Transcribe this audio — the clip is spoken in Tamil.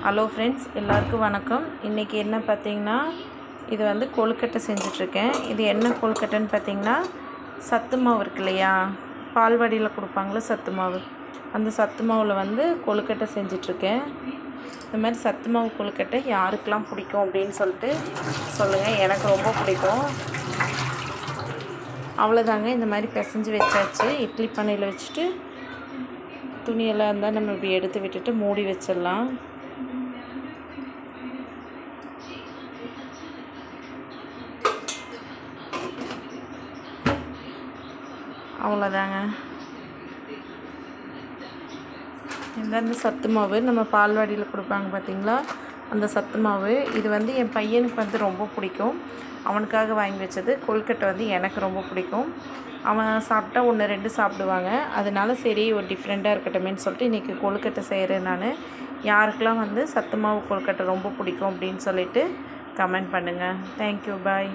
ஹலோ ஃப்ரெண்ட்ஸ், எல்லாருக்கும் வணக்கம். இன்றைக்கி என்ன பார்த்திங்கன்னா, இது வந்து கொழுக்கட்டை செஞ்சிட்ருக்கேன். இது என்ன கொழுக்கட்டைன்னு பார்த்திங்கன்னா, சத்து மாவு இருக்கு இல்லையா, பால்வாடியில் கொடுப்பாங்களே சத்து மாவு, அந்த சத்து மாவில் வந்து கொழுக்கட்டை செஞ்சிட்ருக்கேன். இந்த மாதிரி சத்து மாவு கொழுக்கட்டை யாருக்கெல்லாம் பிடிக்கும் அப்படின்னு சொல்லிட்டு சொல்லுங்கள். எனக்கு ரொம்ப பிடிக்கும். அவ்வளோதாங்க, இந்த மாதிரி பிசைஞ்சு வச்சாச்சு. இட்லி பானையில் வச்சுட்டு துணியெல்லாம் இருந்தால் நம்ம இப்படி எடுத்து விட்டுட்டு மூடி வச்சிடலாம். அவ்வளோதாங்க. இந்த சத்து மாவு நம்ம பால்வாடியில் கொடுப்பாங்க பார்த்திங்களா, அந்த சத்து மாவு. இது வந்து என் பையனுக்கு வந்து ரொம்ப பிடிக்கும். அவனுக்காக வாங்கி வச்சது. கொழுக்கட்டை வந்து எனக்கு ரொம்ப பிடிக்கும். அவன் சாப்பிட்டா 1-2 சாப்பிடுவாங்க. அதனால சரி, ஒரு டிஃப்ரெண்ட்டாக இருக்கட்டுமேன்னு சொல்லிட்டு இன்றைக்கி கொழுக்கட்டை செய்கிறேன் நான். யாருக்கெல்லாம் வந்து சத்து மாவு கொழுக்கட்டை ரொம்ப பிடிக்கும் அப்படின்னு சொல்லிட்டு கமெண்ட் பண்ணுங்கள். தேங்க்யூ, பாய்.